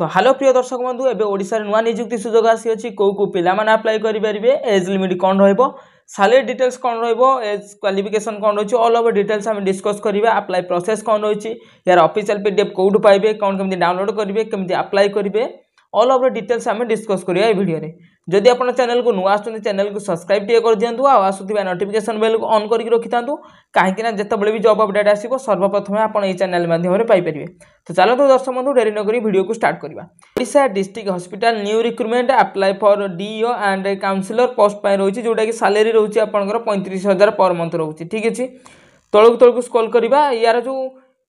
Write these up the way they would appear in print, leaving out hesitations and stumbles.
तो हेलो प्रिय दर्शक बंधु एबे ओडिसा रे नुआ नियुक्ति सुजोग आसी अछि को पिला माने अप्लाई करि परिबे एज लिमिट कोन रहइबो सैलरी डिटेल्स कोन रहइबो एज क्वालिफिकेशन कोन रहइछि ऑल ओवर डिटेल्स हम डिस्कस करिबा अप्लाई प्रोसेस कोन रहइछि यार ऑफिशियल पीडीएफ कोड पाइबे कोन केमति डाउनलोड करिवे केमति अप्लाई करिवे ऑल ओवर डिटेल्स हम डिस्कस करिया ए वीडियो रे जदि आपण चैनल को नुआ आछन चैनल को सब्सक्राइब टिए कर दियंतु आ आसुथिबा नोटिफिकेशन बेल को ऑन करके रखितांतु काहेकि ना जत्ते बळे भी जॉब अपडेट आसीबो सर्वप्रथम आपण ए चैनल माध्यम रे पाई परिबे। तो चलो तो दर्शक बंधु डेरी न करी वीडियो को स्टार्ट करबा। Odisha district hospital new recruitment apply for DO and counsellor post पाई रहउछि जोटा कि सैलरी रहउछि आपनकर 35000 पर मंथ रहउछि ठीक अछि। तळक स्क्रॉल करबा यार जो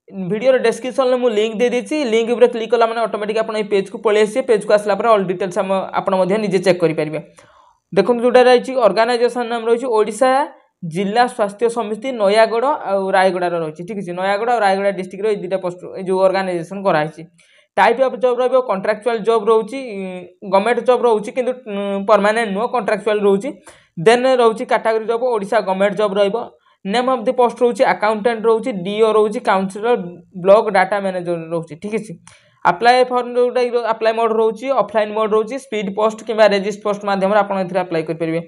वीडियो डिस्क्रिप्शन में मुझे लिंक दे देछि लिंक ऊपर क्लिक कला माने ऑटोमेटिक आपण ए पेज को पळे आसी पेज को आसला पर ऑल डिटेल्स हम आपण मध्ये निजे चेक करि परिबे। देखो जोटा रही ऑर्गेनाइजेशन नाम रही ओडिशा जिला स्वास्थ्य समिति नयागढ़ और रायगढ़ रही ठीक है। नयागढ़ और रायगढ़ डिस्ट्रिक्ट रो दुटा पोस्ट जो ऑर्गेनाइजेशन कराई टाइप ऑफ जॉब रही कॉन्ट्रैक्चुअल जॉब रोची गवर्नमेंट जॉब रोची किंतु परमानेंट नुह कॉन्ट्रैक्चुअल रोची देन रोची category job Odisha government job रहिबो। नेम ऑफ द पोस्ट रोची अकाउंटेंट रोची डीओ रोची काउंसलर ब्लॉक डाटा मैनेजर रोची ठीक है। अप्लाई फॉर्म जोटा अप्लाई मोड रोची ऑफलाइन मोड रोची स्पीड पोस्ट किंबा रजिस्ट पोस्ट माध्यम आपण एथरे अप्लाई कर परिबे।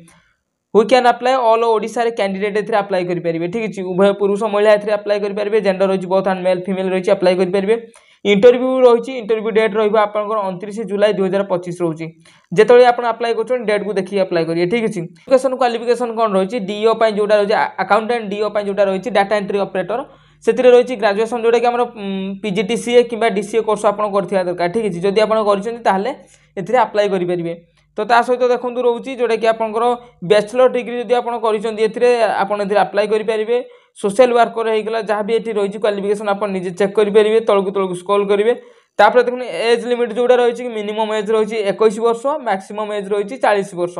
Who can apply all Odisha रे कैंडिडेट एथरे अप्लाई कर परिबे ठीक अछि। उभय पुरुष महिला एथरे अप्लाई कर परिबे जेंडर रोची बोथ एंड मेल फीमेल रोची अप्लाई कर परिबे। इंटरव्यू रोची इंटरव्यू डेट रहइबो आपनकर 29 जुलाई 2025 रोची जेतळे आपण अप्लाई करछन डेट को देखि अप्लाई करिए ठीक अछि। एजुकेशन क्वालिफिकेशन कोन रोची डीओ पय जोटा रोची अकाउंटेंट डीओ पय जोटा रोची डाटा एंट्री ऑपरेटर सेतिरे रोची ग्रेजुएशन जोटा कि हमर पीजीटीसीए किबा डीसीए कोर्स आपण करथिया दरकार ठीक अछि। जदि आपण करछन ताहले एथिरे अप्लाई करि परिबे। तो ता सहित देखंतु रोची जोटा कि आपनकर बैचलर डिग्री जदि आपण करछन एथिरे आपण एथिरे अप्लाई करि परिबे। सोशल वर्कर हेगला जहाँ भी एठी रही क्वालिफिकेशन आप निजे चेक करि परिबे। तळकु स्क्रॉल करिवे तापर देखुन एज लिमिट जोटा रही कि मिनिमम एज रही 21 वर्ष मैक्सिमम एज रही 40 वर्ष।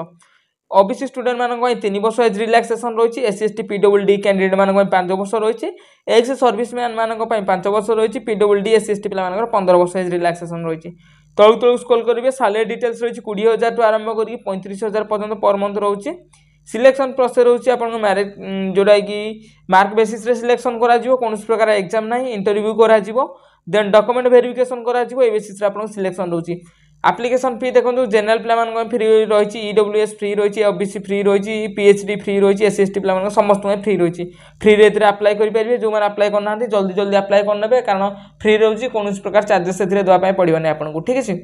ओबीसी स्टूडेंट मानक 3 वर्ष एज रिलैक्सेशन रही एससी एसटी पीडब्ल्यूडी कैंडिडेट मानक 5 वर्ष रही एक्स सर्विसमैन मानक 5 वर्ष रही पीडब्ल्यूडी एससी एसटी पिला मानक 15 वर्ष एज रिलैक्सेशन रही। तळकु स्क्रॉल करिवे सैलरी डिटेल्स रही 20000 टू आरंभ करी 35000 पर्यंत पर मंथ रही। सिलेक्शन प्रोसेस रोची आपन मैरिज जोड़ा कि मार्क बेसिस रे सिलेक्शन करा जिवो कोन प्रकार एग्जाम नाही इंटरव्यू करा जिवो देन डॉक्यूमेंट वेरिफिकेशन करा जिवो ए बेसिस रे आपन सिलेक्शन रोची। एप्लीकेशन फी देखो जनरल प्ला मान फ्री रही ईडब्ल्यूएस फ्री रही ओबीसी फ्री रही पीएचडी फ्री रही एससी एसटी प्ला समस्त फ्री रही फ्री रे अप्लाई कर पारे जो मैंने अप्लाई करना जल्दी जल्दी अप्लाई करने कारण फ्री रही कौन प्रकार चार्जेस से देवाई पड़ोनी आपको ठीक है।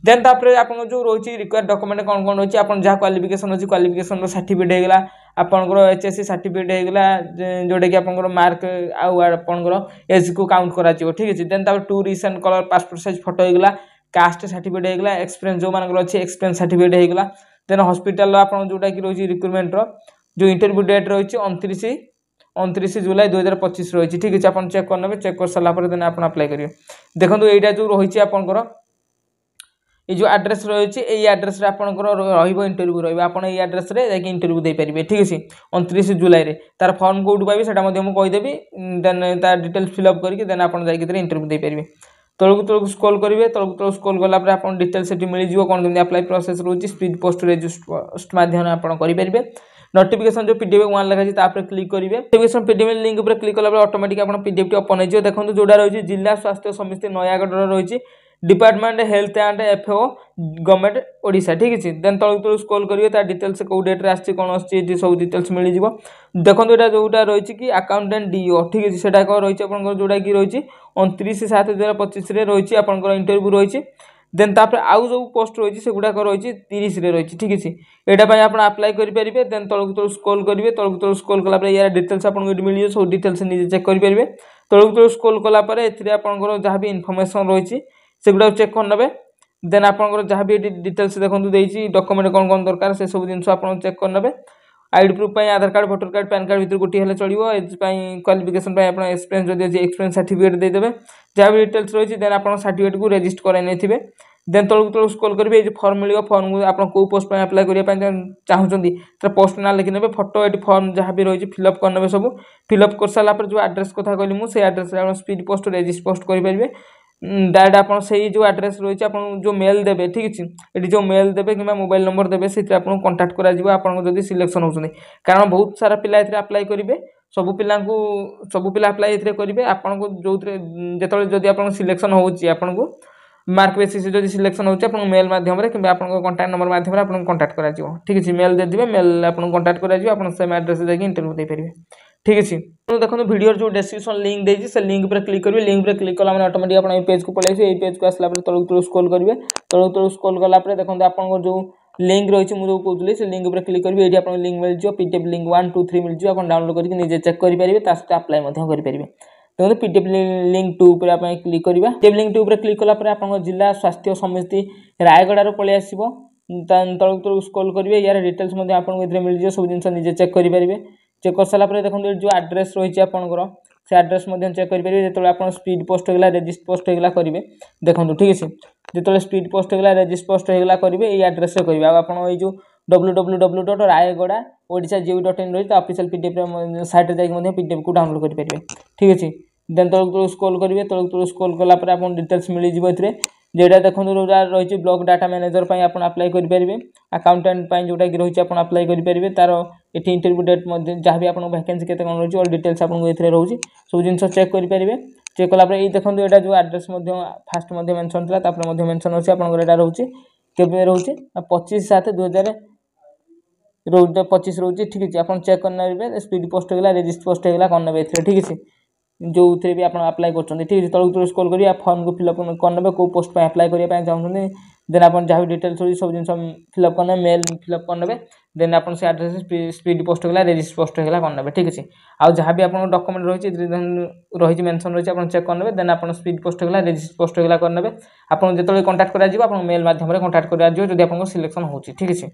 देन तापर आप जो रही रिक्वायर डॉक्यूमेंट कौन कौन रही आप जहाँ क्वालिफिकेशन अच्छी क्वालिफिकेशन सर्टिफिकेट होगा आपंकर एचएससी सर्टिफिकेट होगा जोटा कि आप मार्क आपर एज को काउंट करा ठीक है। देन तापर two recent colour passport size photo होगा कास्ट सर्टिफिकेट होगा एक्सपीरियंस जो मान अच्छे एक्सपीरियंस सर्टिफिकेट होगा। देन हॉस्पिटल आप जोटा कि रही रिक्रूटमेंट जो इंटरव्यू डेट रही 29 जुलाई 2025 रही ठीक है। आप चेक करने चेक कर सारापर देन आप अप्लाई करेंगे। देखो यहाँ जो रही आपंकर ये जो एड्रेस रही एड्रेस आपंकर इंटरव्यू रही एड्रेस इंटरव्यू दे पारे ठीक है। 29 जुलाई रे तार फॉर्म कोड पाइबे सेटा कहीदेवी देन तार डिटेल्स फिलअप करके देन आप इंटरव्यू दे पारे। तळकु स्क्रॉल करेंगे तळकु स्क्रॉल कला पर आपन डिटेल्स सेठी मिल जिवो कोन केमि अप्लाई प्रोसेस रोची स्पीड पोस्ट रजिस्ट पोस्ट माध्यम आपन करि परिबे। नोटिफिकेशन जो पीडीएफ वन लगा छी तापर क्लिक करिवे नोटिफिकेशन पीडीएफ लिंक ऊपर क्लिक कला पर ऑटोमेटिक आपन पीडीएफ टी ओपन हो जिवो। देखंतु जोडा रही जिला स्वास्थ्य समिति नयागढ़ रही department health and FO government Odisha ठीक है। देन तळकु स्क्रॉल करिवे ता डिटेल्स को डेट रे आछि कोन आछि सब डिटेल्स मिल जिवो। देखंतु एटा जोटा रही कि अकाउंटेंट डीओ ठीक है सेटा को रही आपन जोटा कि रही 29/7/2025 रे रही आपन इंटरव्यू रही। देन तापर आउ जो पोस्ट रही से गुडा रही 30 रे रही ठीक है। एटा पय आपन अप्लाई करि परिबे। देन तळकु स्क्रॉल करिवे तळकु स्क्रॉल कला पर यार डिटेल्स आपन को मिल जिवो सब डिटेल्स निजे चेक करि परिबे। तळकु स्क्रॉल कला पर एथिरे आपन जहाँ भी इनफॉरमेशन रही सेगुड़ा चेक करने देन आपंकर जहाँ भी डिटेल्स देखो डॉक्यूमेंट कौन कौन दरकार से सब जिन चेक करने ID proof Aadhaar card voter card PAN card भर गोटे चलो एज क्वालिफिकेशन एक्सपीरियंस जदि अच्छे एक्सपीरियंस सर्टिफिकेट देदेवे जहाँ भी डिटेल्स रही देन आप सर्टिफिकेट को रजिस्ट कराई थे। देन तळकु स्क्रॉल करेंगे ये फॉर्म मिले फॉर्म को आप पोस्ट अप्लाई करने चाहते तर पोस्ट ना लिखि ने फोटो ये फॉर्म जहाँ भी रही फिलअप करने सब फिलअप कर सारापर जो एड्रेस कथा कहली मुझे address speed post register post करेंगे डायरेक्ट आप से जो एड्रेस रही है जो मेल देवे ठीक है ये जो मेल देवे कि मोबाइल नंबर देवे से कंटाक्ट कर सिलेक्शन होती कारण बहुत सारा पिला अप्लाई करेंगे सब पिला अप्लाई करेंगे आपको जो जो जदि आप सिलेक्शन होती आपको मार्क बेसिस जो सिलेक्शन होची आपन मेल माध्यम रे कि आपन कांटेक्ट नंबर माध्यम रे आपन कांटेक्ट करा जिवो ठीक अछि मेल दे दिबे मेल आपन कांटेक्ट करा जिवो आपन सेम एड्रेस दे इंटरव्यू दे परिबे ठीक अछि तो देखो वीडियो जो डिस्क्रिप्शन लिंक देछि से लिंक पर क्लिक करिवे लिंक पर क्लिक कला माने ऑटोमेटिक आपन ए पेज को पळाइसे ए पेज को आसला पर तळु स्क्रॉल करिवे तळु स्क्रॉल कला पर देखो आपन जो लिंक रही है मुझे कहूँ से लिंक पर क्लिक करेंगे ये आप लिंक मिल जाए पीडीएफ लिंक 1 2 3 मिल जाए आप डाउनलोड करके निजे चेक करेंगे सहित अप्लाई करेंगे देखो पीडीएफ लिंक 2 पर आप क्लिक करवा पीडीएफ लिंक 2 पर क्लिक कला आप जिला स्वास्थ्य समिति रायगड़ा पलि आसो तलक तलक स्क्रॉल करेंगे यार डिटेल्स आपको मिल जाए सब जिन निजे चेक करेंगे चेक कर सारापर देखो जो एड्रेस रही है आपंकर से एड्रेस चेक करेंगे जो आप स्पीड पोस्ट होगा रेजिस्ट पोस्ट होगा करेंगे देखो ठीक है जो स्पीड पोस्ट होगा रेजिस्ट पोस्ट होगा करेंगे ये एड्रेस करेंगे आप जो www.rayagada.odisha.gov.in रही है ऑफिशियल पीडीएफ साइट जाकर पीडीएफ को डाउनलोड करेंगे ठीक है देन तलक तलक स्क्रॉल करेंगे तलक तलक स्क्रॉल कलापर आप डिटेल्स मिल जाए जेटा देखो रही ब्लॉक डाटा मैनेजर आप अप्लाई करेंगे अकाउंटेंट जोटा कि रही है अप्लाई करेंगे तार ये इंटरव्यू डेट जहाँ भी आप वैकेंसी के रही ऑल डिटेल्स आपको ये रोचे सब जिन चेक करेंगे चेक कलापर ये देखो यहाँ जो एड्रेस फास्ट मेंशन था मेंशन अच्छे आपंकर रोचे के रोचे 25/7/2025 रोचे ठीक है आप चेक करना स्पीड पोस्ट होगा रेजिस्ट पोस्ट होगा करने ठीक है जो थे भी आप अप्लाई कर ठीक है तलक तलक स्क्रॉल करिए फॉर्म को फिलअप करने कौ पोस्ट पर अप्लाई करने चाहते देन आप जहाँ भी डिटेल्स रही सब जिन फिलअप करने मेल फिलअप करने देन आप से एड्रेस स्पीड पोस्ट होगा रेजिस्ट पोस्ट होगा करने ठीक है आउ जहाँ भी आप डॉक्यूमेंट रही मेंशन रही है चेक करने देन आप स्पीड पोस्ट होगा रेजिस्ट पोस्ट होगा करने आप जो कांटेक्ट करा मेल माध्यम कांटेक्ट करा जो आप सिलेक्शन हो ठीक है।